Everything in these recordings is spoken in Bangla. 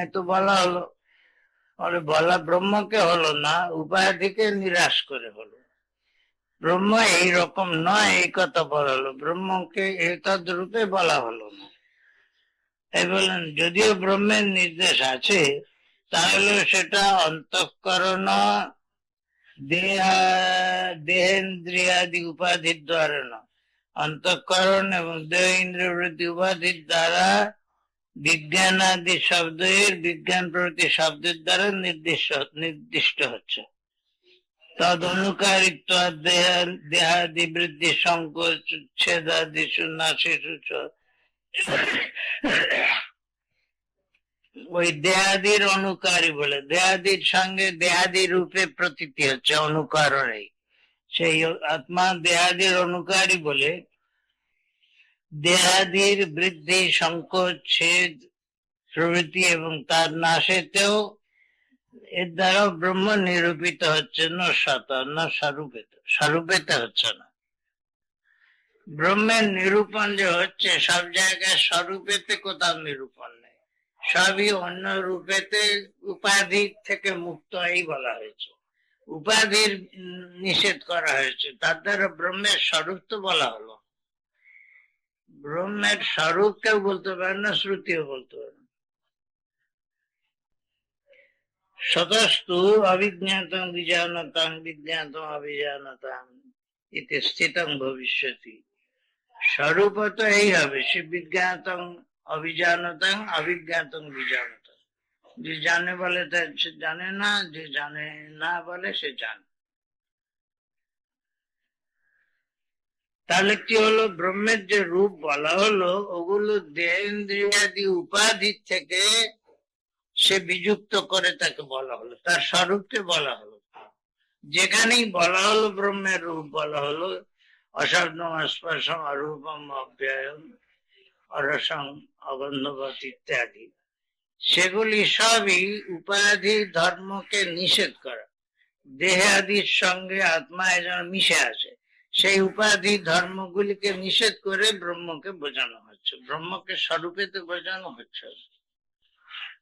এত বলা হলো, বলা ব্রহ্মকে হলো না, উপাধিকে নিরাশ করে হলো। ব্রহ্ম এই রকম নয় এই কথা বলা হলো, ব্রহ্মকে এতদ রূপে বলা হলো না। তাই বলেন যদিও ব্রহ্মের নির্দেশ আছে, তাহলে সেটা অন্তঃকরণ দেহেন্দ্রিয়াদি উপাধির দ্বারা নয়, অন্তঃকরণ এবং দেহ ইন্দ্রিয় প্রতি উপাধির দ্বারা বিজ্ঞানাদি শব্দের, বিজ্ঞান প্রভৃতি শব্দের দ্বারা নির্দিষ্ট হচ্ছে। তদ অনুকারিত্ব দেহাদি বৃদ্ধি সংকোচ ছেদাদিষু নাশিষু চ, ওই দেহাদির অনুকারী বলে, দেহাদির সঙ্গে দেহাদি রূপে প্রতীতি হচ্ছে অনুকরণে, সেই আত্মা দেহাদির অনুকারী বলে দেহাদির বৃদ্ধি সংকোচ ছেদ প্রভৃতি এবং তার নাশেতেও এর দ্বারা ব্রহ্ম নিরূপিত হচ্ছে না, না স্বরূপেতে হচ্ছে না। ব্রহ্মের নিরূপণ যে হচ্ছে সব জায়গায়, স্বরূপেতে কোথাও নিরূপণ নেই, সবই অন্য রূপেতে উপাধি থেকে মুক্ত এই বলা হয়েছে, উপাধির নিষেধ করা হয়েছে, তার দ্বারা ব্রহ্মের স্বরূপ তো বলা হলো। ব্রহ্মের স্বরূপ কেউ বলতে পারে না, শ্রুতিও বলতে পারে না। সতস্তু অভিজ্ঞাতং বিজানতাং বিজ্ঞাতং অভিজানতাং ইতি স্থিতং ভবিষ্যতি। স্বরূপ তো এই হবে, সে বিজ্ঞাতং অভিজানতাং অভিজ্ঞাতং বিজানতাং, যে জানে বলে সে জানে না, যে জানে না বলে সে জানে। তাহলে কি হলো, ব্রহ্মের যে রূপ বলা হলো ওগুলো দেহেন্দ্রিয়াদি উপাধি থেকে সে বিযুক্ত করে তাকে বলা হলো, তার স্বরূপকে বলা হলো। যেখানেই বলা হলো ব্রহ্মের রূপ বলা হলো, অশব্দম স্পর্শম অরূপম অব্যয়ম অরসং অগন্ধবৎ ইত্যাদি, সেগুলি সবই উপাধি ধর্মকে নিষেধ করা। দেহে আদির সঙ্গে আত্মা যেন মিশে আসে, সেই উপাধি ধর্মগুলিকে নিষেধ করে ব্রহ্মকে বোঝানো হচ্ছে, ব্রহ্মকে স্বরূপেতে বোঝানো হচ্ছে।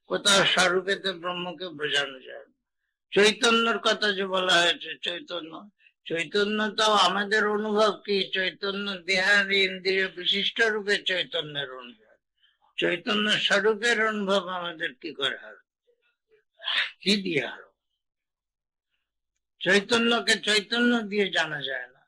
কোথাও স্বরূপেতে ব্রহ্মকে বোঝানো যায় না। চৈতন্যর কথা যে বলা হয়েছে, চৈতন্যটাও আমাদের অনুভব কি, চৈতন্য দেহাদি ইন্দ্রিয় বিশিষ্ট রূপে চৈতন্যের অনুভব, চৈতন্য স্বরূপের অনুভব আমাদের কি করে হবে, কি দিয়ে হবে? চৈতন্যকে চৈতন্য দিয়ে জানা যায় না,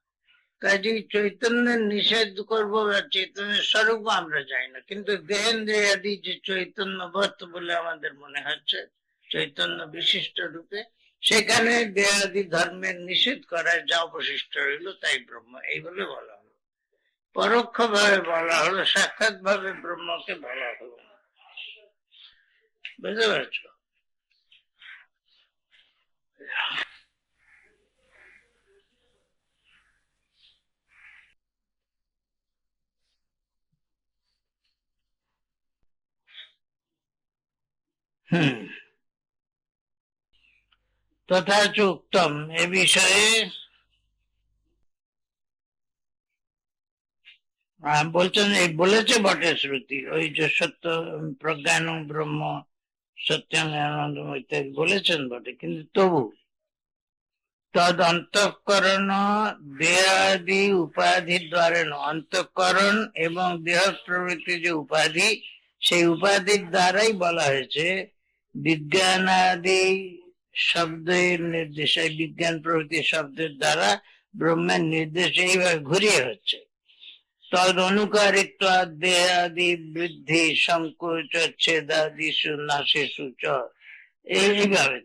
কাজে চৈতন্যের নিষেধ করবো, চৈতন্যের স্বরূপ আমরা যাই না, কিন্তু দেহেন্দ্রিয়াদি যে চৈতন্যবৎ বলে আমাদের মনে হচ্ছে চৈতন্য বিশিষ্ট রূপে, সেখানে দেহাদি ধর্মের নিষেধ করার যা অবশিষ্ট রইল তাই ব্রহ্ম, এই বলে বলা হলো। পরোক্ষ ভাবে বলা হলো, সাক্ষাৎ ভাবে ব্রহ্মকে বলা হলো। বুঝতে পারছো? তথা উক্তম, এ বিষয়ে বলছেন, এই বলেছে বটে শ্রুতি, ওই যে সত্য প্রজ্ঞান ব্রহ্ম সত্যম আনন্দম ইত্যাদি বলেছেন বটে, কিন্তু তবু তদ অন্তঃকরণ দেহাদি উপাধির দ্বারা, অন্তঃকরণ এবং দেহ প্রভৃতি যে উপাধি, সেই উপাধির দ্বারাই বলা হয়েছে বিজ্ঞানাদি শব্দের নির্দেশে, বিজ্ঞান প্রভৃতি শব্দের দ্বারা ব্রহ্মের নির্দেশ এইভাবে ঘুরিয়ে হচ্ছে। তদ অনুকারিত্ব দেহাদি বৃদ্ধি সংকোচ ছেদাদিষু নাশিষু চ, এইভাবে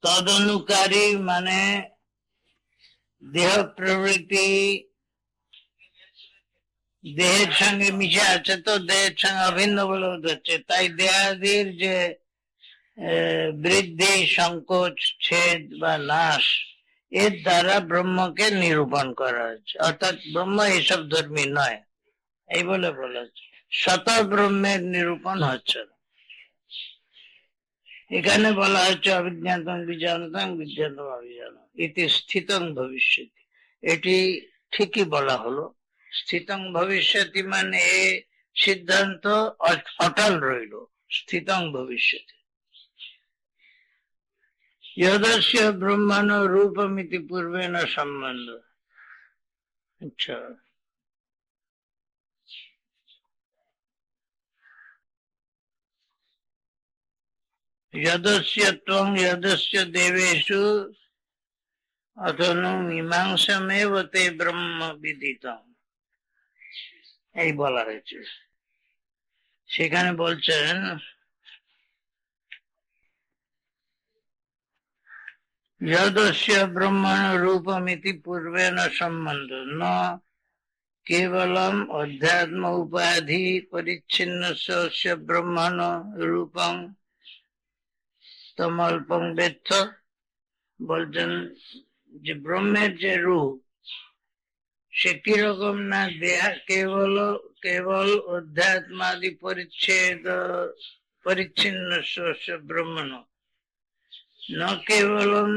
তদনুকারী মানে দেহ প্রবৃত্তি দেহের সঙ্গে মিশে আছে, তো দেহের সঙ্গে অভিন্ন বলে হচ্ছে, তাই দেহাদির যে বৃদ্ধি সংকোচ ছেদ বা নাশ, এর দ্বারা ব্রহ্মকে নিরূপণ করা হচ্ছে, অর্থাৎ ব্রহ্ম এইসব ধর্মী নয় এই বলে বলা হচ্ছে, শত ব্রহ্মের নিরূপণ হচ্ছে না। এখানে বলা হচ্ছে অভিজ্ঞাতং বিজানতাং বিজ্ঞাতং অভিজানতাং ইতি স্থিতং ভবিষ্যতি, এটি ঠিকই বলা হলো। স্থিতং ভবিষ্যতি মানে সিদ্ধান্ত অটল রইল, স্থিতং ভবিষ্যতে। যদস্য ব্রহ্মণ রূপমিতি পূর্বেণ সম্বন্ধ। আচ্ছা, যদস্য ত্বং যদস্য দেবেষু অথনু মীমাংসামেব তে ব্রহ্ম বিদিতম, এই বলা হয়েছে। সেখানে বলছেন যদস্য ব্রহ্মণ রূপমিতি পূর্বেণ সম্বন্ধ ন কেবলম অধ্যাত্ম উপাধি পরিচ্ছিন্নস্য ব্রহ্মণ রূপং তমল্পং বেত্থ। বলছেন যে ব্রহ্মের যে রূপ সে কিরকম না, দেহা কেবল অধ্যাত্মাদি পরিচ্ছিন্নস্য ব্রহ্মণ ন কেবলম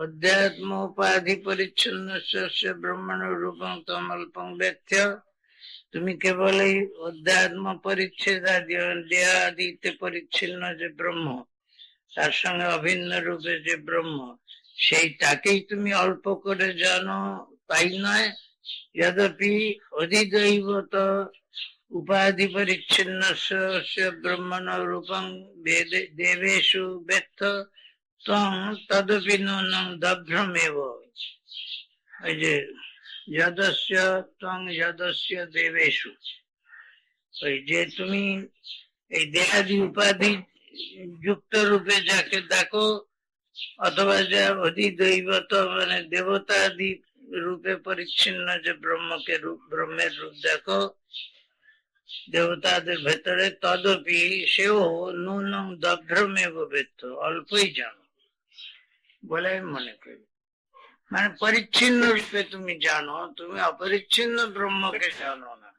অধ্যাত্ম উপাধি পরিচ্ছন্নস্য ব্রহ্মণ রূপং তমল্পং বেত্থ। তুমি কেবল এই অধ্যাত্ম পরিচ্ছেদ দেহাদিতে পরিচ্ছিন্ন যে ব্রহ্ম, তার সঙ্গে অভিন্ন রূপে যে ব্রহ্ম, সেইটাকেই তুমি অল্প করে জানো, তাই নয়। যদ্যপি অধিদৈবত উপাধি পরিচ্ছিন্নস্য ব্রহ্মণ রূপং দেবেষু বেত্থ ত্বং তদপি নূনং দভ্রমেব। এই যে যদস্য ত্বং যদস্য দেবেষু, ওই যে তুমি এই দেহাদি উপাধি যুক্ত রূপে যাকে দেখো, অথবা যা অধিদৈবত মানে দেবতাদি রূপে পরিচ্ছিন্ন যে ব্রহ্মকে ব্রহ্মের রূপ দেখো দেবতাদের ভেতরে, তদপি সেও নূনং দভ্রমেব বেত্থ, অল্পই জানো বলে আমি মনে করি। মানে পরিচ্ছিন্ন রূপে তুমি জানো, তুমি অপরিচ্ছিন্ন ব্রহ্মকে জানো না।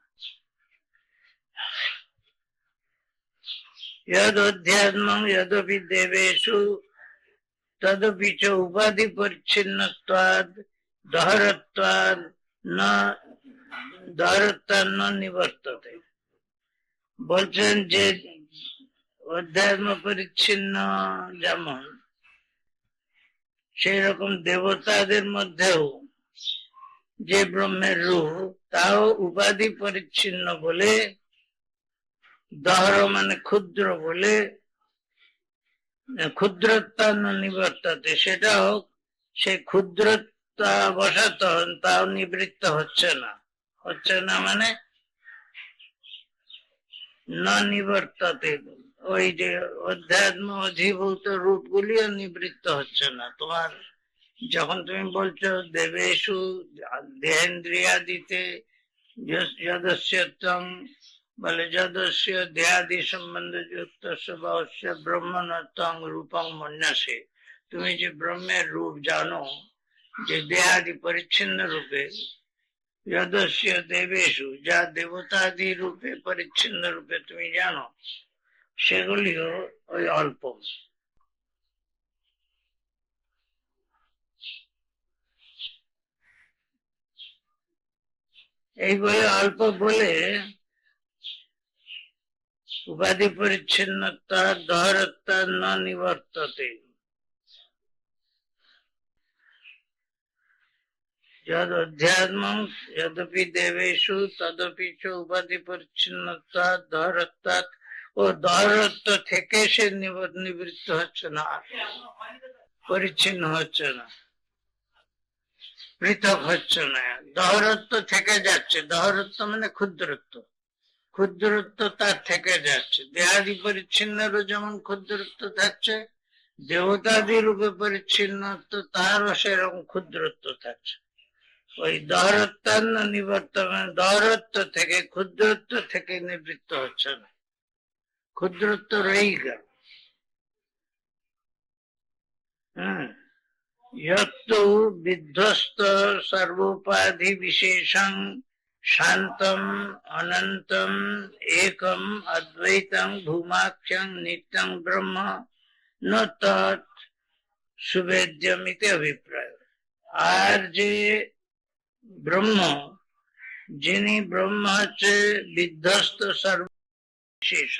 যদধ্যাত্মং যদপি দেবেষু তদপি চ উপাধি পরিচ্ছিন্নত্বাদ দহরত্বাদ ন নিবর্ততে। বলছেন যে অধ্যাত্ম পরিচ্ছিন্ন যেমন, সেই রকম দেবতাদের মধ্যেও যে ব্রহ্মের রূপ, তাও উপাধি পরিচ্ছিন্ন বলে, দহর মানে ক্ষুদ্র বলে, ক্ষুদ্রত্বান্ন নিবর্ততে, সেটা হোক সে ক্ষুদ্রতা বশত তাও নিবৃত্ত হচ্ছে না মানে না নিবর্ততে, ওই যে অধ্যাত্ম অধিভূত রূপগুলিও নিবৃত্ত হচ্ছে না। তোমার যখন তুমি বলছো দেবেষু দেহেন্দ্রিয়াদিতে যদস্য ত্বং বলে যদস্য দেহাদি সম্বন্ধ যুক্ত স্বভাবস্য ব্রহ্মণ ত্বং রূপং মন্যাসে, তুমি যে ব্রহ্মের রূপ জানো যে দেহাদি পরিচ্ছিন্ন রূপে, যদস্য দেবেষু যা দেবতাদি রূপে পরিচ্ছিন্ন রূপে তুমি জানো, সেগুলিও ওই অল্প। এই বলে অল্প বলে উপাধি পরিচ্ছিন্নতা দহরত্তা ন নিবর্ততে। যদ অধ্যাত্মং যদপি দেবেষু তদপি চ উপাধি পরিচ্ছিন্নতা দহরত্তা, ও দহরত্ব থেকে সে নিবৃত্ত হচ্ছে না, পরিচ্ছিন্ন হচ্ছে না, পৃথক হচ্ছে না, দহরত্ব থেকে যাচ্ছে। দহরত্ব মানে ক্ষুদ্রত্ব, ক্ষুদ্রত্ব তার থেকে যাচ্ছে। দেহাদি পরিচ্ছিন্নেরও যেমন ক্ষুদ্রত্ব থাকছে, দেবতাদি রূপে পরিচ্ছিন্ন তারও সেরকম ক্ষুদ্রত্ব থাকছে। ওই দহরত্বান্ন নিবর্তন, দহরত্ব থেকে ক্ষুদ্রত্ব থেকে নিবৃত্ত হচ্ছে না, ক্ষুদ্রত্ব রয়েই গেল। যত্তু বিধ্বস্ত সর্বোপাধি বিশেষং শান্তম অনন্তম একম অদ্বৈতং ভূমাক্ষং নিত্যং ব্রহ্ম ন তৎ সুবেদ্যমিতে অভিপ্রায়। আর যে ব্রহ্ম যিনি ব্রহ্ম হচ্ছে বিধ্বস্ত সর্বশেষ,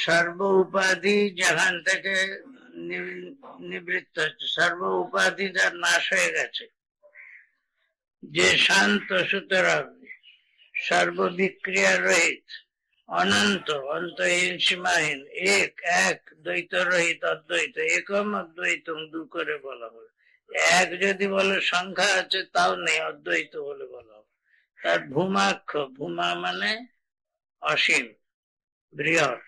সর্ব উপাধি যেখান থেকে নিবৃত্ত হচ্ছে, সর্ব উপাধি যার নাশ হয়ে গেছে, যে শান্ত, সুতরাং সর্ববিক্রিয়া রহিত, অনন্ত, অন্তহীন, সীমাহীন, এক দ্বৈত রহিত, অদ্বৈত, একম অদ্বৈতম, দু করে বলা হলো। এক যদি বলে সংখ্যা আছে তাও নেই, অদ্বৈত বলে বলা হলো। তার ভূমাক্ষ, ভূমা মানে অসীম, বৃহৎ।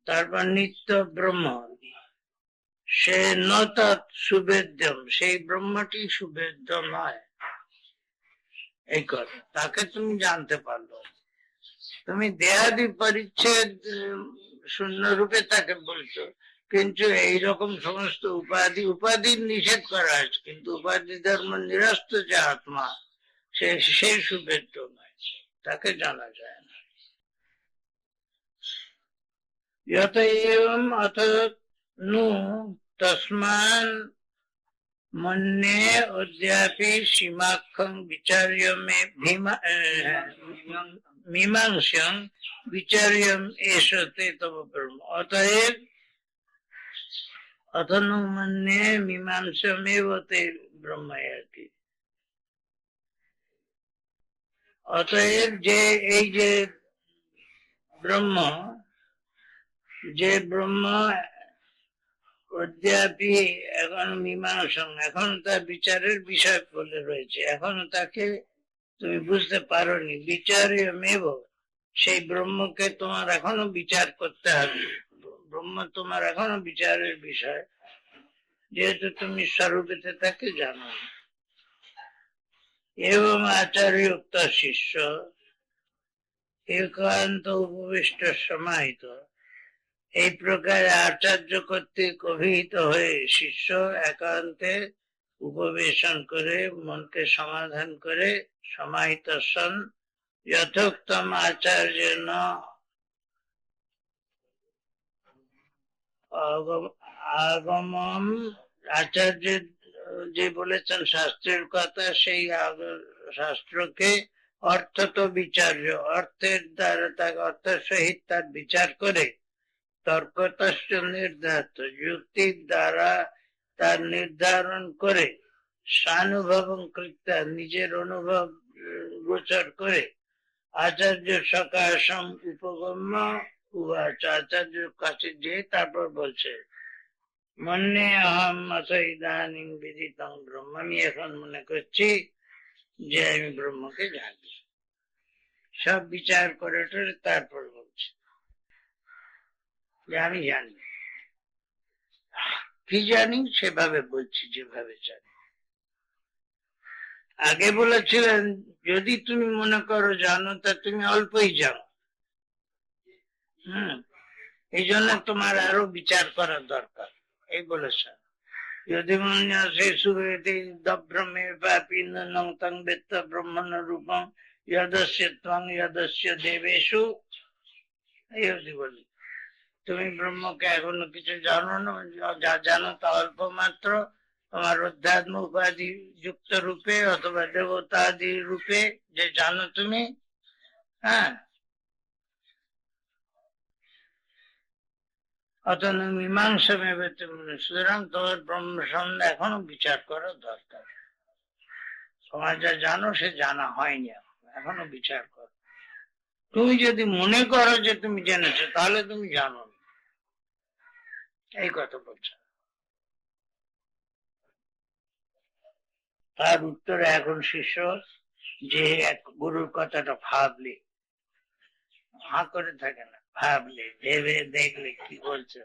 তারপর নিত্য ব্রহ্ম, সে নত সুবেদ্যম, সেই ব্রহ্মটি সুবেদ্য নয়। এই কথা তাকে তুমি জানতে পারলো। তুমি দেহাদি পরিচ্ছেদ শূন্য রূপে তাকে বলছো, কিন্তু এইরকম সমস্ত উপাধির নিষেধ করা হয়েছে, কিন্তু উপাধি ধর্ম নিরস্ত যে আত্মা, সেই সুবেদ্য নয়, তাকে জানা যায় না। যত এবং অথ নু তস্মান মন্যে অদ্যাপি সীমাক্ষং বিচার্য মে মীমাংসং বিচার্যম এষতে তব ব্রহ্ম। অতএব অথনু মন্যে মীমাংসমেব তে ব্রহ্ম। অতএব যে এই যে ব্রহ্ম, যে ব্রহ্ম অদ্যাপি এখন মীমাংসং, এখন তার বিচারের বিষয় বলে রয়েছে, এখন তাকে তুমি বুঝতে পারোনি, বিচার্যমেব, সেই ব্রহ্মকে তোমার এখনো বিচার করতে হবে। ব্রহ্ম তোমার এখনো বিচারের বিষয়, যেহেতু তুমি স্বরূপেতে তাকে জানো। এবং আচার্যুক্ত শিষ্য একান্ত উপবিষ্ট সমাহিত, এই প্রকার আচার্য কর্তৃক অভিহিত হয়ে শিষ্য একান্তে উপবেশন করে, মনকে সমাধান করে সমাহিত সন, যথোক্তম আচার্য আগমম, আচার্য যে বলেছেন শাস্ত্রের কথা, সেই শাস্ত্রকে অর্থত বিচার্য, অর্থের দ্বারা তাকে অর্থের সহিত তার বিচার করে, তর্কতশ্চ নির্ধারিত, যুক্তির দ্বারা তার নির্ধারণ করে, সানুভবং কৃত্যা, নিজের অনুভব গোচর করে, আচার্য সকাশম উপগম্য উবাচ, আচার্যের কাছে যে তারপর বলছে, মন্যে অহম অথ ইদানীং বিদিতং ব্রহ্ম, আমি এখন মনে করছি যে আমি ব্রহ্মকে জানি। সব বিচার করে তারপর বলছে যে আমি জানি। কি জানি সেভাবে বলছি, যেভাবে জানি। আগে বলেছিলেন যদি তুমি মনে করো জানো, তা তুমি অল্পই জানো। এই জন্য তোমার আরো বিচার করার দরকার, এই বলেছেন। যদি মনে আসে সুবেদে ব্রহ্মে ব্যাপী নং বেত্ত ব্রহ্মণ রূপং যদস্য ত্বং যদস্য দেবেশু, এই অবধি বলি। তুমি ব্রহ্মকে এখনো কিছু জানো না, যা জানো তা অল্প মাত্র। তোমার অধ্যাত্ম উপাধি যুক্ত রূপে অথবা দেবতাদি রূপে যে জানো তুমি, হ্যাঁ, অতএব মীমাংসা ভেবে তুমি, সুতরাং তোমার ব্রহ্ম সম্বন্ধে এখনো বিচার করা দরকার। তোমার যা জানো সে জানা হয়নি, এখনো বিচার করো। তুমি যদি মনে করো যে তুমি জেনেছো, তাহলে তুমি জানো না, এই কথা বলছো। তার উত্তরে এখন শিষ্য যে এক গুরুর কথাটা ভাবলে, হা করে থাকে না, ভাবলে, ভেবে দেখলে কি বলছে,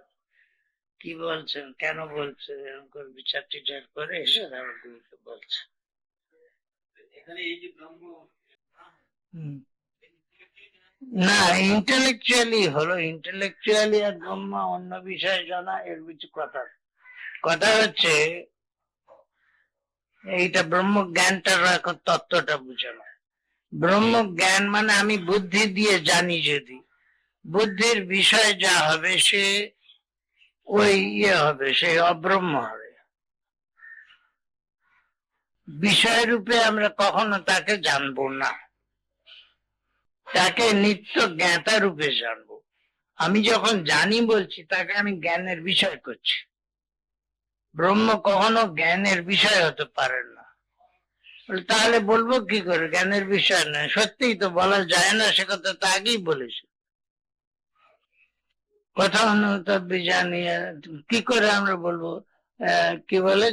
কি বলছেন, কেন বলছে, এরকম করে বিচার টিচার করে এসে তারপর গুরুকে বলছে। না, ইন্টেলেকচুয়ালি হলো, ইন্টেলেকচুয়ালি আর ব্রহ্ম অন্য বিষয় জানা, এর কিছু কথা। কথা হচ্ছে এইটা ব্রহ্ম জ্ঞানটা এখন তত্ত্বটা বুঝে না। ব্রহ্ম জ্ঞান মানে আমি বুদ্ধি দিয়ে জানি, যদি বুদ্ধির বিষয় যা হবে সে ওই হবে, সে অব্রহ্ম হবে। বিষয় রূপে আমরা কখনো তাকে জানবো না, তাকে নিত্য জ্ঞাতা রূপে জানবো। আমি যখন জানি বলছি তাকে আমি জ্ঞানের বিষয় করছি। ব্রহ্ম কখনো জ্ঞানের বিষয় হতে পারে না। তাহলে বলবো কি করে জ্ঞানের বিষয় নয়? সত্যিই তো বলা যায় না, সে কথা তো আগেই বলেছি। কথা অনুতব্য জানিয়ে কি করে আমরা বলবো? কি বলে,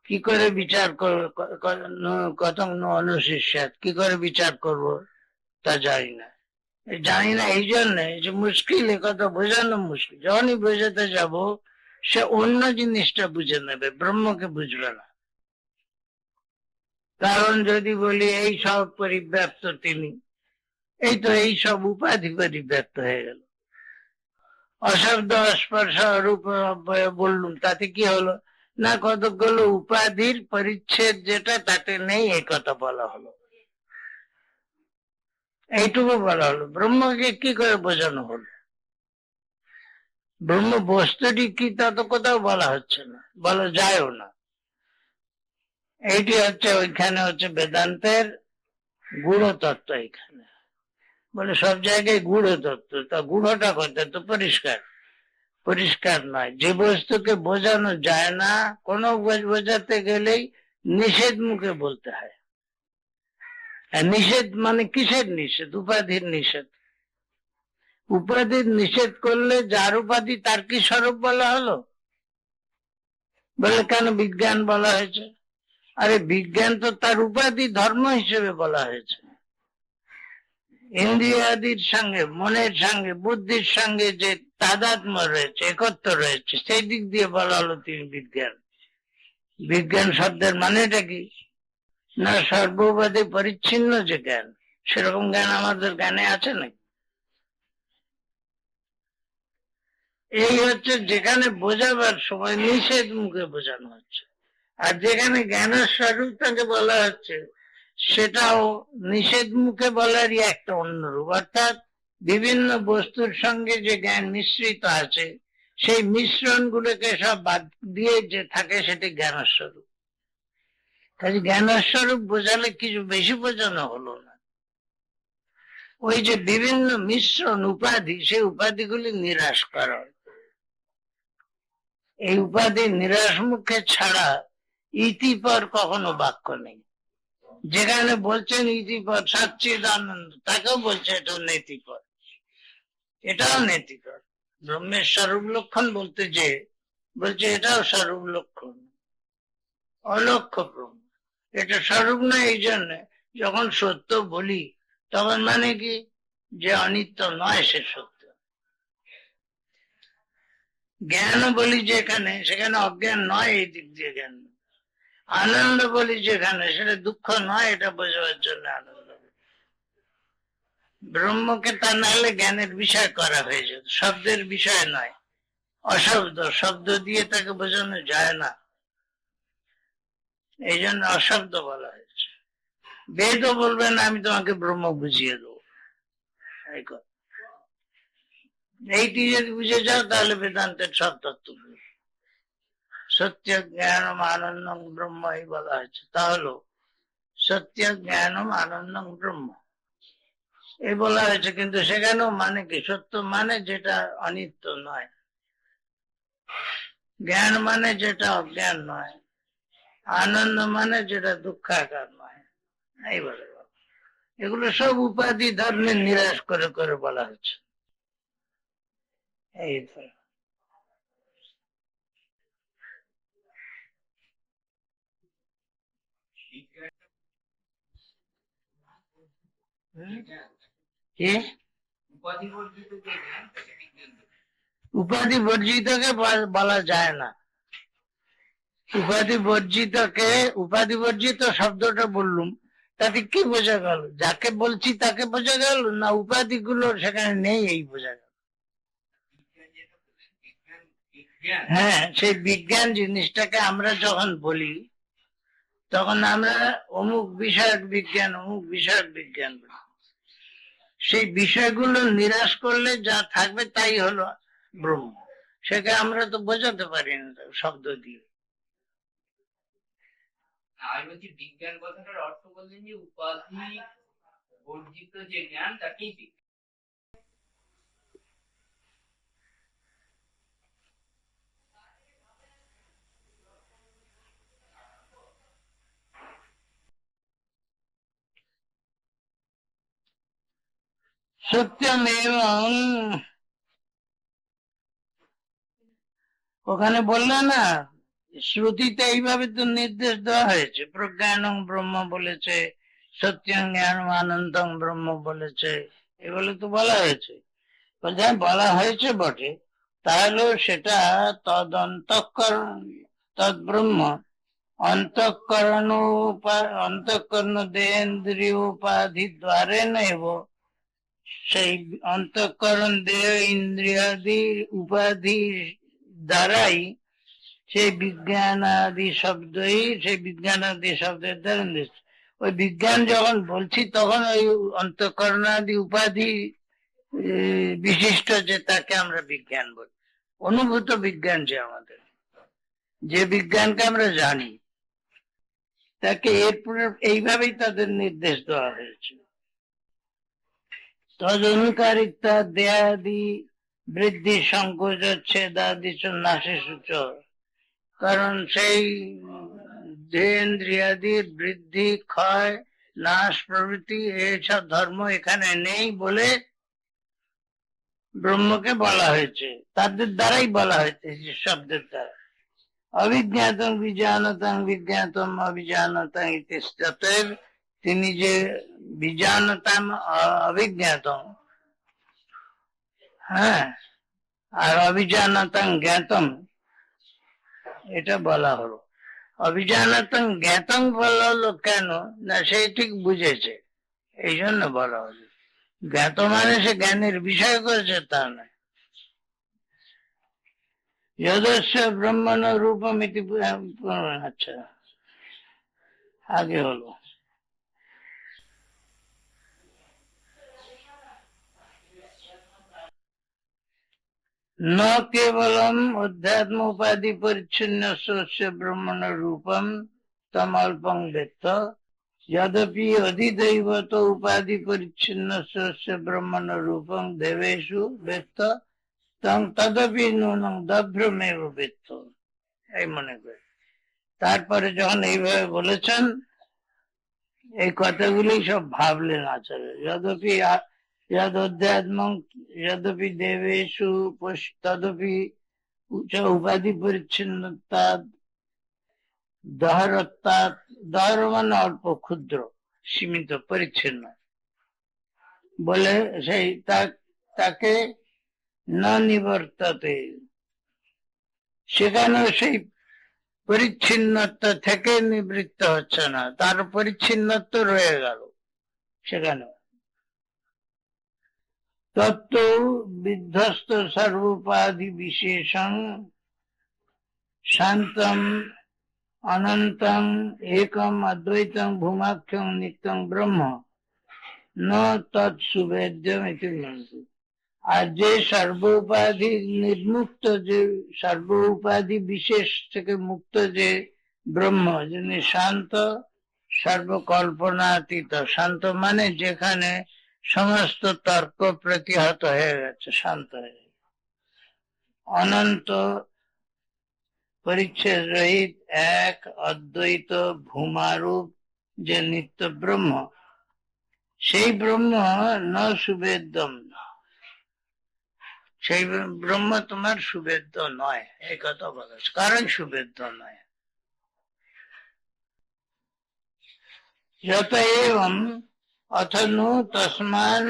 কি করে বিচার কত অনুশিষ্যাত, কি করে বিচার করব তা জানি না। জানি না এই জন্য যে মুশকিল, এ কথা বোঝানো মুশকিল। যখনই বোঝাতে যাব সে অন্য জিনিসটা বুঝে নেবে, ব্রহ্মকে বুঝবে না। কারণ যদি বলি এই সব পরিব্যাপ্ত তিনি, এই তো এই সব উপাধি পরিব্যাপ্ত হয়ে গেল। অশব্দ স্পর্শ রূপ বললুম, তাতে কি হলো না? কতগুলো উপাধির পরিচ্ছেদ যেটা তাতে নেই, এই কথা বলা হলো, এইটুকু বলা হলো। ব্রহ্মকে কি করে বোঝানো হলো? ব্রহ্ম বস্তুটি কি তা তো কোথাও বলা হচ্ছে না, বলা যায়ও না। এইটি হচ্ছে ওইখানে হচ্ছে বেদান্তের গূঢ় তত্ত্ব। এখানে বলে সব জায়গায় গূঢ় তত্ত্ব, তা গূঢ়টা কোথায়? তো পরিষ্কার, পরিষ্কার নয়। যে বস্তুকে বোঝানো যায় না, কোনো বোঝাতে গেলেই নিষেধ মুখে বলতে হয়। আর নিষেধ মানে কিসের নিষেধ? উপাধির নিষেধ। উপাধির নিষেধ করলে যার উপাধি তার কি স্বরূপ বলা হলো? বলে কেন বিজ্ঞান বলা হয়েছে? আরে বিজ্ঞান তো তার উপাধি ধর্ম হিসেবে বলা হয়েছে। ইন্দ্রিয়াদির সঙ্গে, মনের সঙ্গে, বুদ্ধির সঙ্গে যে তাদাত্ম্য রয়েছে, একত্র রয়েছে, সেই দিক দিয়ে বলা হলো তিনি বিজ্ঞান। বিজ্ঞান শব্দের মানেটা কি? না সর্বোপাধি পরিচ্ছিন্ন যে জ্ঞান, সেরকম জ্ঞান আমাদের জ্ঞানে আছে নাকি? এই হচ্ছে যেখানে বোঝাবার সময় নিষেধ মুখে বোঝানো হচ্ছে, আর যেখানে জ্ঞানের স্বরূপটাকে বলা হচ্ছে সেটাও নিষেধ মুখে বলারই একটা অন্যরূপ। অর্থাৎ বিভিন্ন বস্তুর সঙ্গে যে জ্ঞান মিশ্রিত আছে, সেই মিশ্রণ গুলোকে সব বাদ দিয়ে যে থাকে সেটি জ্ঞানের স্বরূপ। কাজে জ্ঞানের স্বরূপ বোঝালে কিছু বেশি বোঝানো হলো না। ওই যে বিভিন্ন মিশ্রণ উপাধি, সেই উপাধিগুলি নিরাশ করা। এই উপাধি নিরাশ মুখে ছাড়া ইতিপর কখনো বাক্য নেই। যেখানে বলছেন ইতিপর সচ্চিদানন্দ, তাকেও বলছে এটা নেতিপর, এটাও নেতিপর। ব্রহ্মের স্বরূপ লক্ষণ বলতে যে বলছে এটাও স্বরূপ লক্ষণ, অলক্ষ্য ব্রহ্ম। এটা স্বরূপ না, এই জন্য যখন সত্য বলি তখন মানে কি, যে অনিত্য নয় সে সত্য। জ্ঞান বলি যেখানে, সেখানে অজ্ঞান নয়, এই দিক দিয়ে জ্ঞান। আনন্দ বলি যেখানে, সেটা দুঃখ নয়, এটা বোঝাবার জন্য আনন্দ। ব্রহ্মকে তা নাহলে জ্ঞানের বিষয় করা হয়ে যেত, শব্দের বিষয় নয়। অশব্দ, শব্দ দিয়ে তাকে বোঝানো যায় না, এই জন্য অশব্দ বলা হয়েছে। বেদও বলবে না আমি তোমাকে ব্রহ্ম বুঝিয়ে দেবো। এইটি যদি বুঝে যাও তাহলে বেদান্তের সব তত্ত্ব। সত্য জ্ঞানম আনন্দম ব্রহ্ম এই বলা হয়েছে, তাহলে সত্য জ্ঞানম আনন্দম ব্রহ্ম এই বলা হয়েছে। কিন্তু সেখানেও মানে কি, সত্য মানে যেটা অনিত্য নয়, জ্ঞান মানে যেটা অজ্ঞান নয়, আনন্দ মানে যেটা দুঃখাকার নয়, এই বলে। এগুলো সব উপাধি ধর্মের নিরাশ করে করে বলা হচ্ছে। এই তো উপাধি বর্জিতকে বলা যায় না। উপাধি বর্জিতকে, উপাধি বর্জিত শব্দটা বললুম, তাতে কি বোঝা গেল? যাকে বলছি তাকে বোঝা গেল, না উপাধি গুলো সেখানে নেই এই বোঝা গেল? হ্যাঁ, সেই বিজ্ঞান জিনিসটাকে আমরা যখন বলি তখন আমরা অমুক বিষয়ক বিজ্ঞান, অমুক বিষয়ক বিজ্ঞান বলি। সেই বিষয়গুলো নিরাশ করলে যা থাকবে তাই হলো ব্রহ্ম। সেটা আমরা তো বোঝাতে পারি না শব্দ দিয়ে। আমি বলছি বিজ্ঞান কথাটার অর্থ বললেন যে উপাধি বর্জিত যে জ্ঞান তাকেই বিজ্ঞান। সত্যমেব, ওখানে বললে না, শ্রুতিতে এইভাবে তো নির্দেশ দেওয়া হয়েছে, প্রজ্ঞানং ব্রহ্ম বলেছে, সত্যং জ্ঞানম আনন্দং ব্রহ্ম বলেছে, এগুলো তো বলা হয়েছে। যা বলা হয়েছে বটে, তাহলেও সেটা তদন্তঃকরণ, তদ ব্রহ্ম অন্তঃকরণ অন্তঃকরণ দেহেন্দ্রিয় উপাধি দ্বারে নেব, সেই অন্তঃকরণ দেহ ইন্দ্রিয়াদি উপাধি দ্বারাই সেই বিজ্ঞানাদি শব্দই, সেই বিজ্ঞানাদি শব্দের দ্বারা নির্দেশ। ওই বিজ্ঞান যখন বলছি তখন ওই অন্তঃকরণাদি উপাধি বিশিষ্ট যে, তাকে আমরা বিজ্ঞান বলি। অনুভূত বিজ্ঞান যে আমাদের, যে বিজ্ঞানকে আমরা জানি, তাকে এরপরে এইভাবেই তাদের নির্দেশ দেওয়া হয়েছে। তদনুকারিতা দেয়াদি বৃদ্ধি সংকোচচ্ছেদাদি নাশে সূচ, কারণ সেই দেহেন্দ্রিয়াদির বৃদ্ধি, ক্ষয়, নাশ প্রভৃতি এইসব ধর্ম এখানে নেই বলে ব্রহ্মকে বলা হয়েছে, তাদের দ্বারাই বলা হয়েছে, যে শব্দের দ্বারা। অবিজ্ঞাতং বিজানতং বিজ্ঞাতম অবিজানতং ইত্যের, তিনি যে বিজানতাম অভিজ্ঞাতম, হ্যাঁ, আর অভিজানতং জ্ঞাতম, এটা বলা হলো। অভিজানতং জ্ঞাতং বলা হলো কেন না, সেই ঠিক বুঝেছে, এই জন্য বলা হলো। জ্ঞাত মানে সে জ্ঞানের বিষয় করেছে তা নয়। যদস্য ব্রহ্মণ রূপম ইতি, আচ্ছা আগে হলো। ন কেবলম অধ্যাত্ম উপাধি পরিচ্ছন্ন স্বস্য ব্রহ্মণ রূপম তমল্পং বেত্ত, যদপি অধিদৈবত উপাধি পরিচ্ছন্ন স্বস্য ব্রহ্মণ রূপম দেবেষু বেত্ত তং তদপি নূনং দভ্রমেব বেত্ত। এই মনে করে তারপরে যখন এইভাবে বলেছেন, এই কথাগুলি সব ভাবলেন আচার্য। যদপি যদধ্যাত্ম যদপি দেবেষু তদপি উচ্চ উপাধি পরিচ্ছন্নতা দহরত্তা, দহর মানে অল্প, ক্ষুদ্র, সীমিত, পরিচ্ছন্ন বলে সেই তাকে না নিবর্ততে, সেখানেও সেই পরিচ্ছিন্নতা থেকে নিবৃত্ত হচ্ছে না, তার পরিচ্ছিন্নতা রয়ে গেল সেখানে। তত্ত্ব বিধ্বস্ত সর্বোপাধি বিশেষং শান্তম অনন্তং একম অদ্বৈতং ভূমাখ্যং নিত্যং ব্রহ্ম ন তৎসুবেদ্যম ইতি বলছে। আর যে সর্বোপাধি নির্মুক্ত, যে সর্বোপাধি বিশেষ থেকে মুক্ত যে ব্রহ্ম, যিনি শান্ত, সর্বকল্পনাতীত, শান্ত মানে যেখানে সমস্ত তর্ক প্রতিহত হয়ে গেছে, শান্ত হয়ে গেছে। অনন্ত, পরিচ্ছেদ রহিত, এক, অদ্বৈত, ভূমারূপ যে নিত্য ব্রহ্ম, সেই ব্রহ্ম ন সুবেদ্যম, সেই ব্রহ্ম তোমার সুবেদ্য নয়, এই কথা বলা, কারণ সুবেদ্য নয়। যত এবং অথ নু তস্মান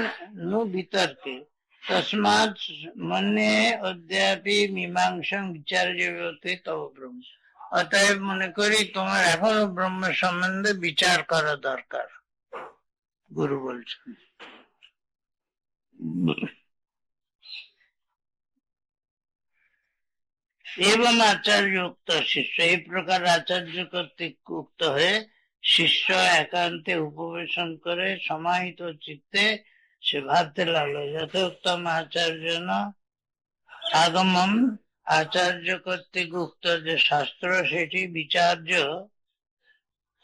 নু বিতর্কে তস্মাৎ মনে অদ্যাপি মীমাংসং বিচার্য তব ব্রহ্ম। অতএব মনে করি তোমার এখনো ব্রহ্ম সম্বন্ধে বিচার করা দরকার, গুরু বলছেন। এবং আচার্য উক্ত শিষ্য, এই প্রকার আচার্য কর্তৃক উক্ত হয়ে শিষ্য একান্তে উপবেশন করে সমাহিত চিত্তে সে ভাবতে লাগলো, যথোত্তম আচার্য আগমম, আচার্য কর্তৃক উক্ত যে শাস্ত্র সেটি বিচার্য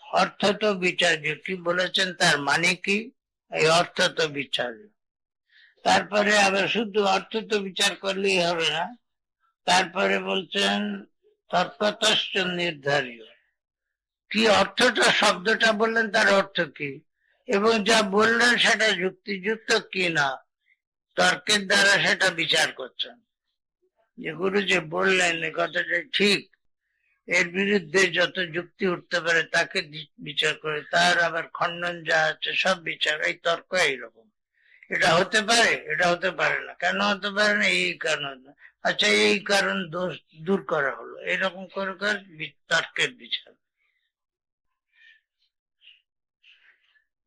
অর্থ তো বিচার্য, কি বলেছেন তার মানে কি, এই অর্থ তো বিচার্য। তারপরে আবার শুধু অর্থ তো বিচার করলেই হবে না, তারপরে বলছেন তর্কতশ্চ নির্ধারিত, কি অর্থটা, শব্দটা বললেন তার অর্থ কি, এবং যা বললেন সেটা যুক্তিযুক্ত কি না, তর্কের দ্বারা সেটা বিচার করছেন। যে গুরু যে বললেন এ কথাটা ঠিক, এর বিরুদ্ধে যত যুক্তি উঠতে পারে তাকে বিচার করে, তার আবার খণ্ডন যা আছে সব বিচার, এই তর্ক এইরকম। এটা হতে পারে, এটা হতে পারে না, কেন হতে পারে না, এই কারণ, আচ্ছা এই কারণ দোষ দূর করা হলো, এরকম করে তর্কের বিচার।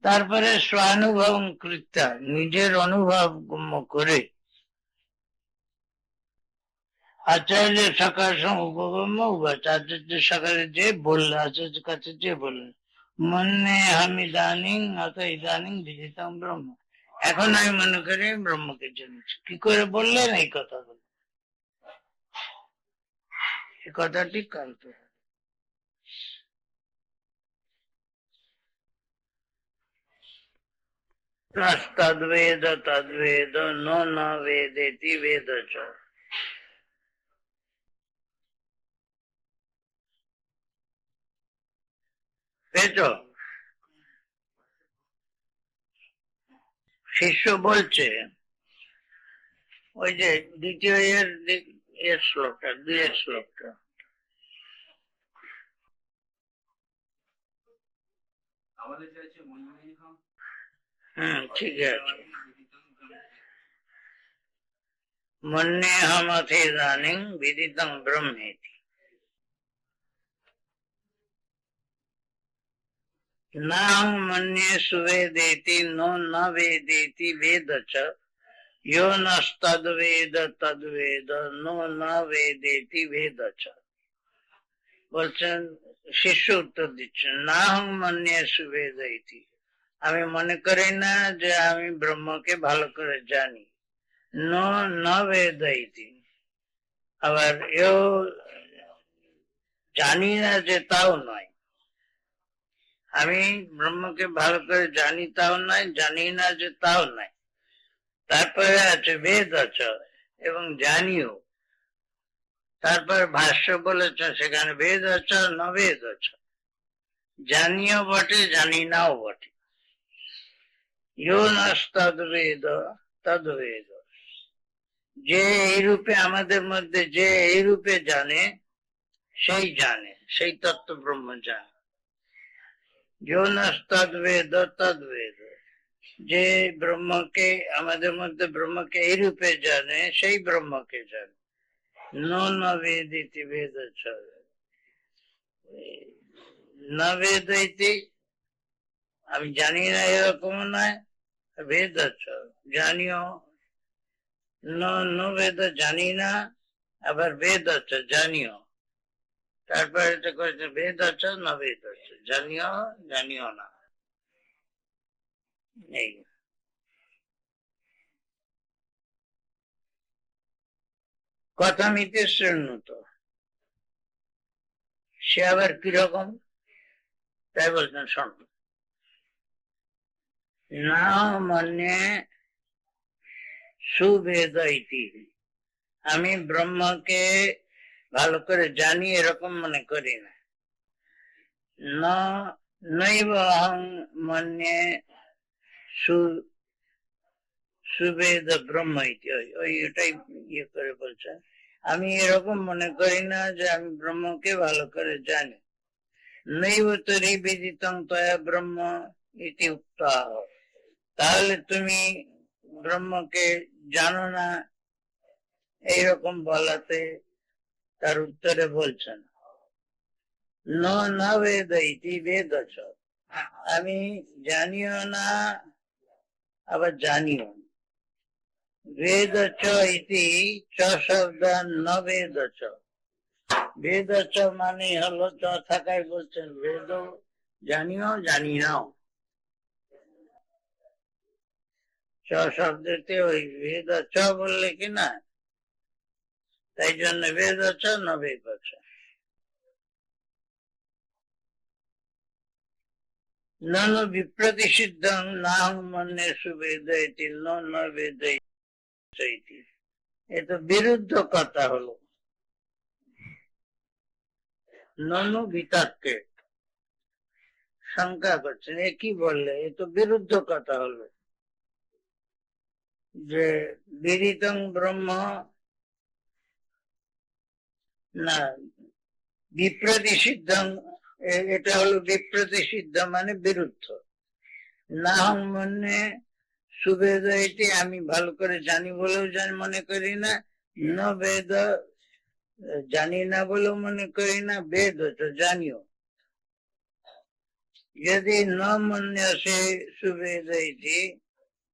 তারপরে স্বানুভব কৃত্যা, নিজের অনুভব গম্য করে আচার্য সকাল উপগম্য আচার্য সকালে যে বললেন, আচার্যের কাছে যে বললেন মনে আমি ইদানিং অত ইদানিং বিদিতম ব্রহ্ম, এখন আমি মনে করি ব্রহ্মকে জেনেছি। কি করে বললেন এই কথাগুলো, এই কথাটি কান্ত। তদ্বেদ তদ্বেদ ন বেদেতি বেদ চ, শিষ্য বলছে, ওই যে দ্বিতীয় এর শ্লোকটা, দুইয়ের শ্লোকটা, ঠিক আছে। মন্যে হামথে ইদানিং বিদিতং ব্রহ্মেতি, না মন্যে সুবেদেতি নো ন বেদেতি বেদ চ, यो নস্তদ্বেদ তদ্বেদ নো ন বেদেতি বেদ চ। বলছেন, শিষ্য উত্তর দিচ্ছেন, না হং মন্যে সুবেদেতি, আমি মনে করি না যে আমি ব্রহ্মকে ভালো করে জানি, নো ন বেদেতি, আবার এও জানি না যে তাও নয়, আমি ব্রহ্মকে ভালো করে জানি তাও নয়, জানি না যে তাও নয়। তারপরে আছে বেদ আছে এবং জানিও, তারপর ভাষ্য বলেছে সেখানে বেদ আছে নবেদ আছে, জানিও বটে জানি নাও বটে। ইয়ো নস্তদ্বেদ তদ্বেদ, যে এই রূপে আমাদের মধ্যে যে এই রূপে জানে সেই জানে, সেই তত্ত্ব ব্রহ্ম জানে। ইয়ো নস্তদ্বেদ তদ্বেদ, যে ব্রহ্মকে আমাদের মধ্যে ব্রহ্মকে এই রূপে জানে সেই ব্রহ্মকে জানে। ন বেদিতি বেদ চ, না বেদ ইতি, আমি জানি না এরকম নয়, বেদ চ জানিও, ন বেদ জানি না, আবার বেদ চ জানিও, তারপরে এটা করেছে বেদ চ ন বেদ চ, জানিও জানিও না, এই কথামিতে শ্রেণুত, সে আবার কিরকম, তাই বলছেন শোন, না মনে সুবেদ ইতি, আমি ব্রহ্মকে ভালো করে জানি এরকম মনে করি না, নৈব অহং মন্যে সুবেদ ব্রহ্ম ইতি, ওই ওটাই ইয়ে করে বলছে, আমি এরকম মনে করি না যে আমি ব্রহ্মকে ভালো করে জানি। নৈব তরি বিদিতং তয়া ব্রহ্ম ইতি উক্তঃ, তাহলে তুমি ব্রহ্মকে জানো না এইরকম বলাতে তার উত্তরে বলছেন ন বেদ ইতি বেদ চ, আমি জানিও না আবার জানিও না। বেদ চ ইতি চ শব্দ ন বেদ চ, বেদ চ মানে হলো চ থাকায় বলছেন বেদ জানিও জানি নাও, চ শব্দতে ওই বেদ চ বললে কি না, তাই জন্য বেদ চ ন বেদ চ। নন বিপ্রতিষিদ্ধং নাহং মন্যেষু বেদয়তি ন বেদয়তি। এ তো বিরুদ্ধ কথা হলো। ননু বিতর্কে শঙ্কা করছেন, এ কি বললে, এ তো বিরুদ্ধ কথা হলো যে বিদিতং ব্রহ্ম, না বিপ্রতিষিদ্ধং, এটা হলো বিপ্রতিষিদ্ধ মানে বিরুদ্ধ। নাহং মনে সুবেদ, এটি আমি ভালো করে জানি বলেও মনে করি না, ন বেদ জানি না বলেও মনে করি না, বেদ তো জানিও। যদি ন মনে আসে সুবেদ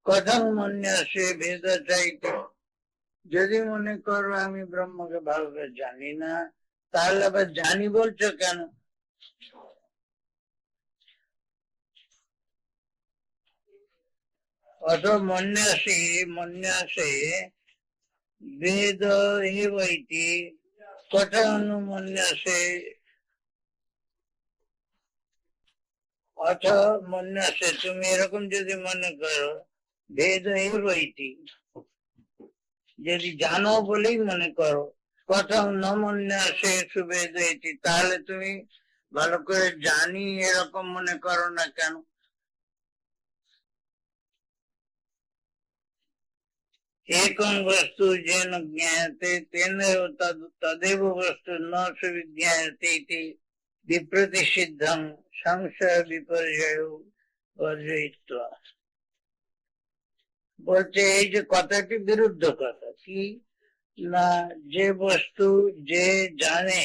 কথং মনে আসে বেদ চাইতে, যদি মনে করো আমি ব্রহ্মকে ভালো করে জানি না, তাহলে আবার জানি বলছো কেন? অত মনে আসে বেদ এবাইতি, কথা মনে আসে, অথ মনে আসে, তুমি এরকম যদি মনে করো বেদ এবাইতি, যদি জানো বলেই মনে করো, কথা ন মনে আসে সুবেদ এটি, তাহলে তুমি ভালো করে জানি এরকম মনে করো না কেন? एकं वस्तु येन ज्ञायते तेन तदेव वस्तु न सुविज्ञायते इति विप्रतिषिद्धं संशय विपर्ययो वर्जयित्वा। বলছে এই যে কথাটি বিরুদ্ধ কথা, কি না, যে বস্তু যে জানে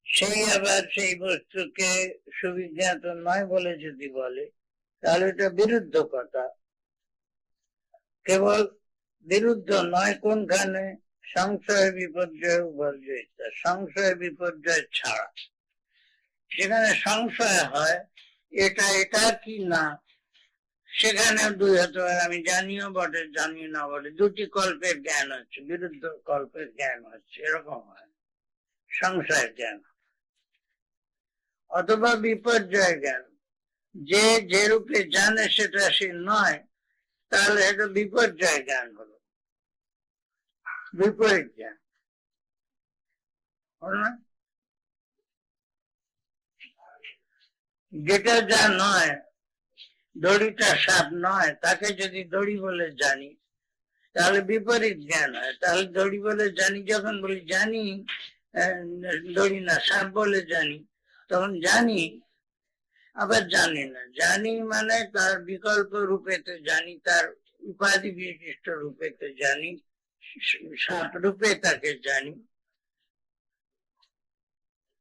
সেই আবার সেই বস্তুকে সুবিজ্ঞাত নয় বলে যদি বলে, তাহলে এটা বিরুদ্ধ কথা। কেবল বিরুদ্ধ নয়, কোনখানে? সংশয় বিপর্যয় বর্জিত, সংশয় বিপর্যয় ছাড়া। সেখানে সংশয় হয় এটা এটা কি না, সেখানে দুই হতে পারে, আমি জানিও বটে জানি না বটে, দুটি কল্পের জ্ঞান হচ্ছে, বিরুদ্ধ কল্পের জ্ঞান হচ্ছে, এরকম হয় সংশয়ের জ্ঞান। অথবা বিপর্যয় জ্ঞান, যে যে রূপে জানে সেটা সে নয়, তাহলে এটা বিপর্যয় জ্ঞান হলো, বিপরীত জ্ঞান। যেটা যা নয়, দড়িটা সাপ নয়, তাকে যদি দড়ি বলে জানি, তাহলে বিপরীত জ্ঞান হয়। তাহলে দড়ি বলে জানি যখন বলি, জানি দড়ি না সাপ বলে জানি, তখন জানি আবার জানি না। জানি মানে তার বিকল্প রূপেতে জানি, তার উপাধি বিশিষ্ট রূপেতে জানি, সাপ রূপে তাকে জানি।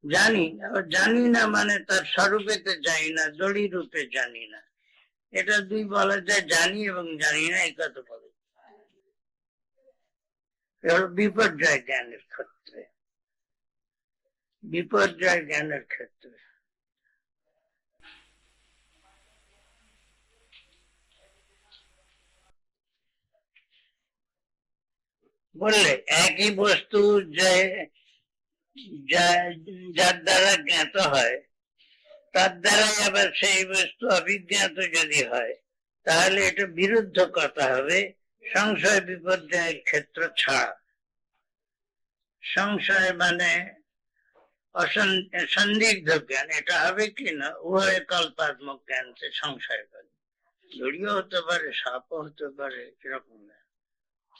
জানি আবার জানি না মানে তার স্বরূপেতে জানি না, দড়ি রূপে জানি না। এটা দুই বলা যায়, জানি এবং জানি না, এই কথা বলে। বিপর্যয় জ্ঞানের ক্ষেত্রে, বিপর্যয় জ্ঞানের ক্ষেত্রে বললে একই বস্তু যার দ্বারা জ্ঞাত হয়, তার দ্বারাই আবার সেই বস্তু অভিজ্ঞাত যদি হয়, তাহলে এটা বিরুদ্ধ কথা হবে সংশয় বিপর্যয়ের ক্ষেত্র ছাড়া। সংশয় মানে সন্দিগ্ধ জ্ঞান, এটা হবে কি না, উভয় কল্পাত্মক জ্ঞানকে সংশয় করে। দড়িও হতে পারে, সাপও হতে পারে, কিরকম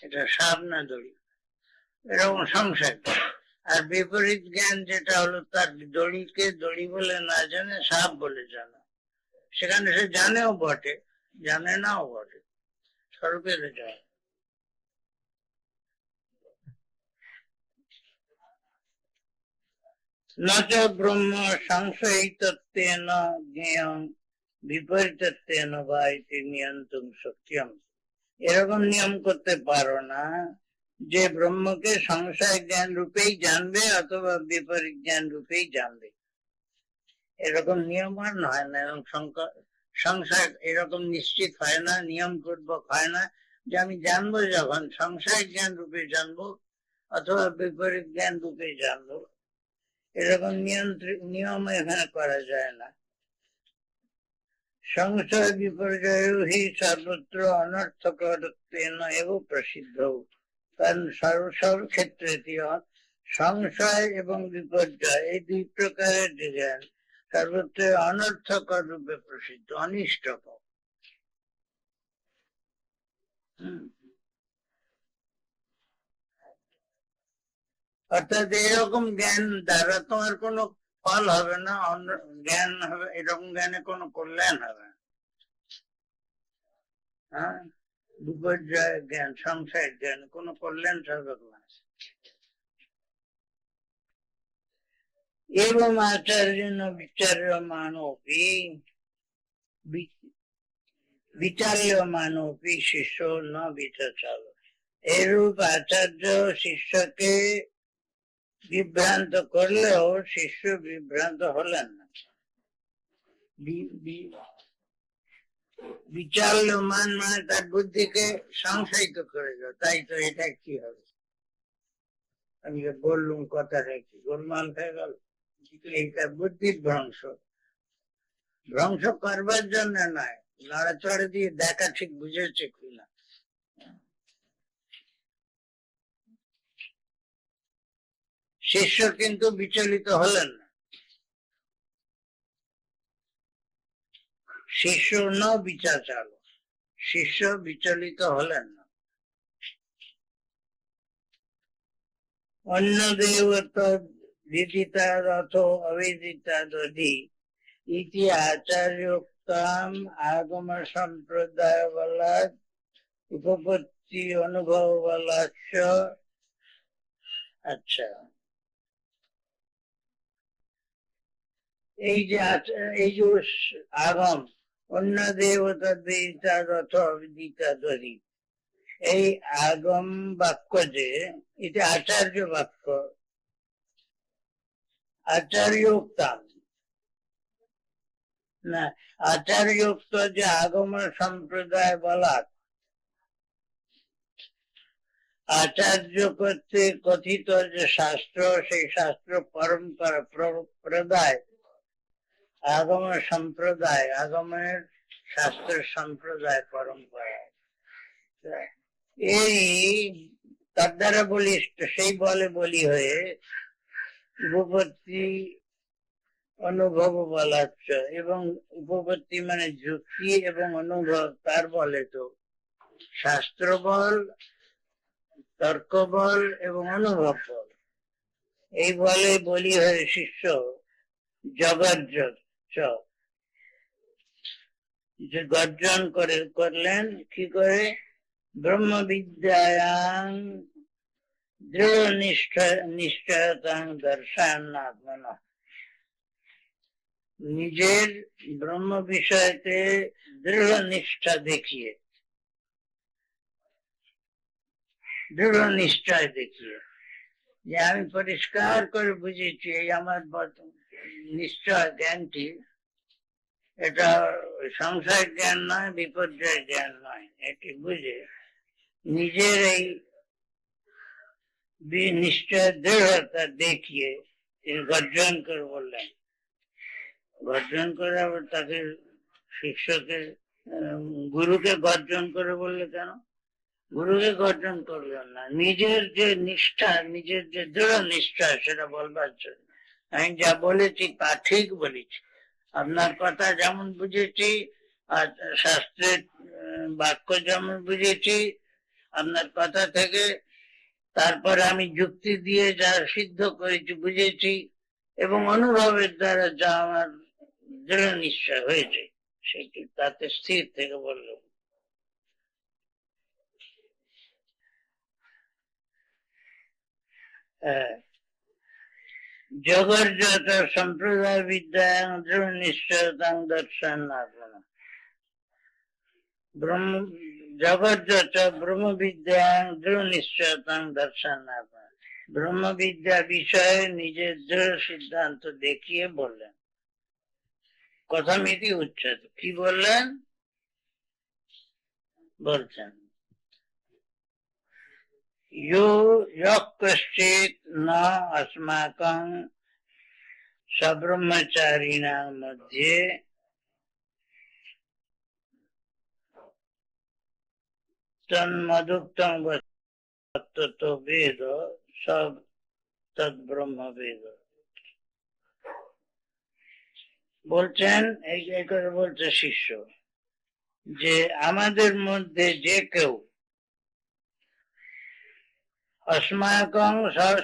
এটা সাপ না দড়ি, এরকম সংশয়। আর বিপরীত জ্ঞান যেটা হলো, তার দড়িকে দড়ি বলে না জানে, সাপ বলে জানা, সেখানে সে জানেও বটে জানে নাও বটে, স্বরূপের যায়। না চ ব্রহ্ম সংশয়িতত্বেন জ্ঞেয়ং বিপরীতত্বেন বা ইতি নিয়ন্তুম সত্যম। এরকম নিয়ম করতে পারো না যে ব্রহ্মকে সংশয় জ্ঞান রূপেই জানবে অথবা বিপরীত জ্ঞান রূপেই জানবে, এরকম নিয়ম আর হয় না। এবং সংশয় এরকম নিশ্চিত হয় না, নিয়ম পূর্বক হয় না যে আমি জানবো যখন সংশয় জ্ঞান রূপে জানবো অথবা বিপরীত জ্ঞান রূপে জানবো, এরকম নিয়ম এখানে করা যায় না। সংশয় বিপর্যয় হি সর্বত্র অনর্থকত্বেন এব প্রসিদ্ধ। কারণ সর্বক্ষেত্রে সংশয় এবং বিপর্যয় এই দুই প্রকারের যে জ্ঞান সর্বত্র অনর্থকর রূপে প্রসিদ্ধ, অনিষ্টকর। অর্থাৎ এরকম জ্ঞান দ্বারা তোমার কোনো ফল হবে না, জ্ঞান হবে, এরকম জ্ঞানে কোনো কল্যাণ হবে না। হ্যাঁ, বিপর্যয় জ্ঞান, সংশয় জ্ঞান কোনো কল্যাণ সাধক না। এবং আচার্যেন বিচার্যমানোপি বিচার্যমানোপি শিষ্য ন বিচার। এরূপ আচার্য শিষ্যকে বিভ্রান্ত করলেও শিষ্য বিভ্রান্ত হলেন না। বিচার্যমান মানে তার বুদ্ধিকে সংশয়িত করে গেল, তাই তো এটা কি হবে, আমি বললুম কথাটা কি গোলমাল হয়ে গেল। এইটা বুদ্ধির ধ্বংস, ধ্বংস করবার জন্য নয়, নড়াচড়া দিয়ে দেখা ঠিক বুঝেছে কিনা। শিষ্য কিন্তু বিচলিত হলেন না, শিষ্য ন বিচার, শিষ্য বিচলিত হলেন না। অন্য দেবত বিদিতার অথ অবিদিতাদধি ইতি আচার্যোক্তাম আগম সম্প্রদায় বলাৎ উপপত্তি অনুভব বলাচ্ছ। আচ্ছা, এই যে আগম অন্য দেবতা বিদিতার অথ অবিদিতাদধি, এই আগম বাক্য যে এটা আচার্য বাক্য, আচার্যোক্তাম না, আচার্যোক্ত যে আগম সম্প্রদায় বলা, আচার্য কর্তৃক কথিত যে শাস্ত্র, সেই শাস্ত্র পরম্পরা প্রদায় আগম সম্প্রদায়, আগমের শাস্ত্রের সম্প্রদায় পরম্পরা, এই তার দ্বারা বলিষ্ঠ, সেই বলে বলি হয়ে উপপত্তি অনুভব বলাচ্ছ, এবং উপপত্তি মানে যুক্তি এবং অনুভব, তার বলে তো শাস্ত্র বল, তর্ক বল এবং অনুভব বল, এই বলে বলি হয়ে শিষ্য গর্জন করলেন কি করে, ব্রহ্মবিদ্যায়াং দৃঢ় নিশ্চয়তাং দর্শনাত্মনা, নিজের ব্রহ্ম বিষয়তে দৃঢ় নিষ্ঠা দেখিয়ে, দৃঢ় নিশ্চয় দেখিয়ে, যে আমি পরিষ্কার করে বুঝেছি এই আমার নিশ্চয় জ্ঞানটি, এটা সংশয় জ্ঞান নয়, বিপর্যয় জ্ঞান নয়, এটি বুঝে নিজের এই নিশ্চয় দৃঢ়তা দেখিয়ে তিনি গর্জন করে বললেন। গর্জন করে আবার তাকে শিষ্যকে গুরুকে গর্জন করে বললে কেন? গুরুকে গর্জন করলেন না, নিজের যে নিষ্ঠা, নিজের যে দৃঢ় নিষ্ঠা সেটা বলবার জন্য। আমি যা বলেছি তা ঠিক বলেছি, আপনার কথা যেমন বুঝেছি আর শাস্ত্রের বাক্য যেমন বুঝেছি, আপনার কথা থেকে তারপরে আমি যুক্তি দিয়ে যা সিদ্ধ করেছি বুঝেছি, এবং অনুভবের দ্বারা যা আমার দৃঢ় নিশ্চয় হয়েছে সেটি তাতে স্থির থেকে বললাম। জগৎ সম্প্রদায় বিদ্যাং দৃঢ় নিশ্চয়তাং দর্শন জগৎ ব্রহ্মবিদ্যাং দৃঢ় নিশ্চয়তাং দর্শন, ব্রহ্মবিদ্যা বিষয়ে নিজের দৃঢ় সিদ্ধান্ত দেখিয়ে বললেন। কথামিতি উচ্ছেদ কি বললেন? বলছেন কশ্চিৎ না अस्माकं सब्रह्मचारिणां मध्ये তন্মদুক্তং তত্ত্বত বেদ সব তদ্ব্রহ্ম বেদ। বলছেন এই করে বলছে শিষ্য যে আমাদের মধ্যে যে কেউ অস্মাকং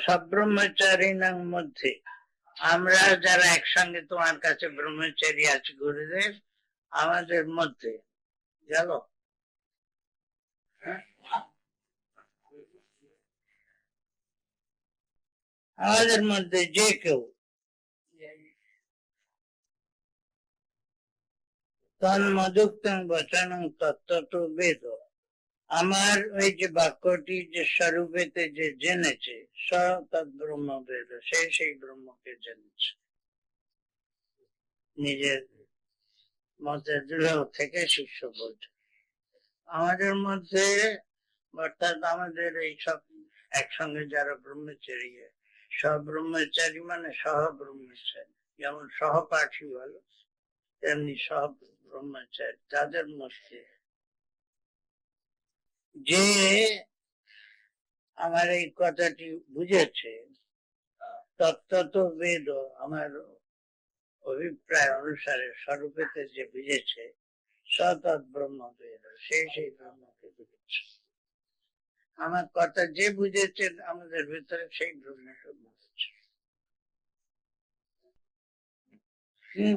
সব্রহ্মচারিণাং মধ্যে, আমরা যারা একসঙ্গে তোমার কাছে ব্রহ্মচারী আছি গুরুদেব, আমাদের মধ্যে গেল আমাদের মধ্যে যে কেউ তন্মদুক্তং বচনং তত্ত্বত বেদ, আমার ওই যে বাক্যটি যে স্বরূপেতে যে জেনেছে স তদ্ব্রহ্ম বেদ, সেই ব্রহ্মকে জেনেছে। নিজের মতে দৃঢ় থেকে শিষ্য বলছে আমাদের মধ্যে, অর্থাৎ আমাদের এই সব একসঙ্গে যারা ব্রহ্মচারী, সব ব্রহ্মচারী মানে সহ ব্রহ্মচারী, যেমন সহপাঠী বলো তেমনি সহ ব্রহ্মচারী, তাদের মধ্যে যে আমার এই কথাটি বুঝেছে তত্ত্বত বেদ, আমার অভিপ্রায় অনুসারে স্বরূপেতে যে বুঝেছে সতৎ ব্রহ্ম বেদ, সেই ব্রহ্মকে বুঝেছে। আমার কথা যে বুঝেছে আমাদের ভিতরে সেই ব্রহ্মকে বুঝেছে।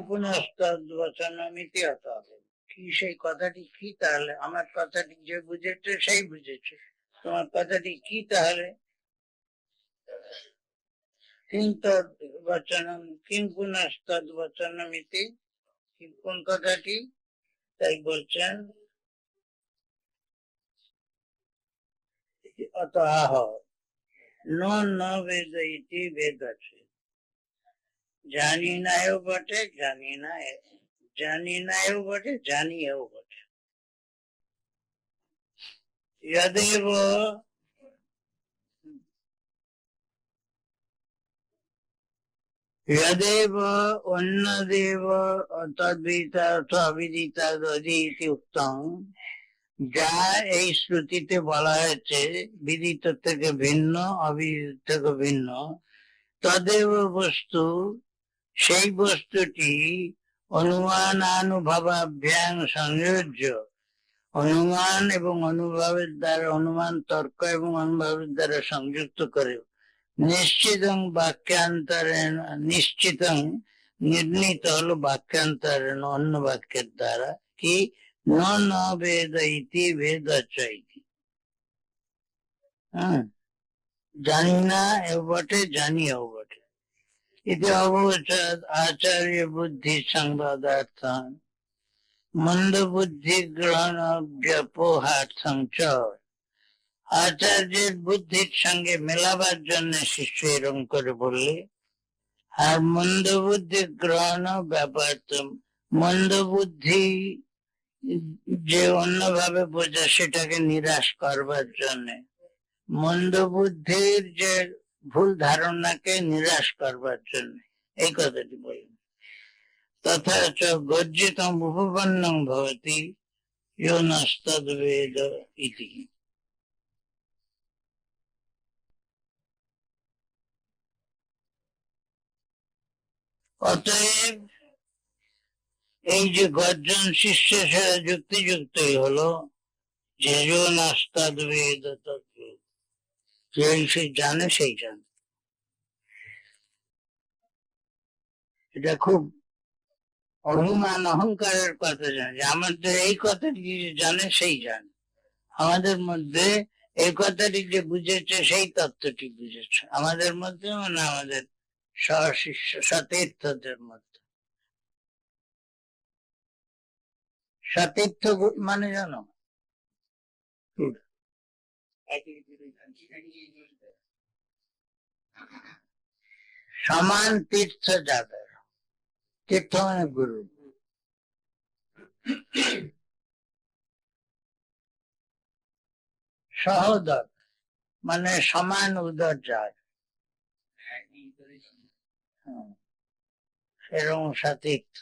পুনঃবচনমিতি হতে হবে কি, সেই কথাটি কি তাহলে? আমার কথাটি যে বুঝেছে সেই বুঝেছে, তোমার কথাটি কি তাহলে? কিং পুনঃবচনমিতি, কোন কথাটি? তাই বলছেন অত আহ ন বেদ ইতি বেদ আছে, জানি নাও বটে জানি নাও বটে জানিও বটে। যদেব অন্যদেব তদ্বিদিতা অবিদিতা দধি উত্তম, যা এই শ্রুতিতে বলা হয়েছে বিদিত থেকে ভিন্ন অবিদিত থেকে ভিন্ন, তদেব বস্তু, সেই বস্তুটি অনুমানানুভবাভ্যাং সংযোজ্য, অনুমান এবং অনুভবের দ্বারা, অনুমান তর্ক এবং অনুভবের দ্বারা সংযুক্ত করে নিশ্চিতং বাক্যান্তরেণ, নিশ্চিতং নির্ণীত হলো বাক্যান্তরেণ অন্য বাক্যের দ্বারা, কি ন বেদ ইতি বেদ চাইতি, জানি না এও বটে জানিও বটে। ইতি অবচত আচার্য বুদ্ধি সংবাদার্থং মন্দ বুদ্ধি গ্রহণ ব্যপোহার্থং চ, আচার্যের বুদ্ধির সঙ্গে মেলাবার জন্য শিষ্য এরম করে বললে, আর মন্দ বুদ্ধি গ্রহণ ব্যাপার্থ, মন্দ বুদ্ধি যে অন্যভাবে বোঝা সেটাকে নিরাশ করবার জন্য, মন্দ বুদ্ধির যে ভুল ধারণাকে নিরাশ করবার জন্য এই কথাটি বললেন। তথা চ গর্জিতম উপপন্নং ভবতি ইয়ো নস্তদ্বেদ ইতি। অতএব এই যে গর্জন শিষ্য সেটা যুক্তিযুক্তই হলো যে যো নাস্তাদ্বেদ তদ্বেদ, সে জানে সেই জানে। এটা খুব অভিমান অহংকারের কথা জানে, আমাদের এই কথাটি যে জানে সেই জানে, আমাদের মধ্যে এই কথাটি যে বুঝেছে সেই তত্ত্বটি বুঝেছে আমাদের মধ্যে, মানে আমাদের সহশিষ্য সতীর্থদের মধ্যে। সতীর্থ মানে জানো সমান তীর্থ যাদের, তীর্থ মানে গুরু, সহোদর মানে সমান উদর যায়, এরকম সতীর্থ।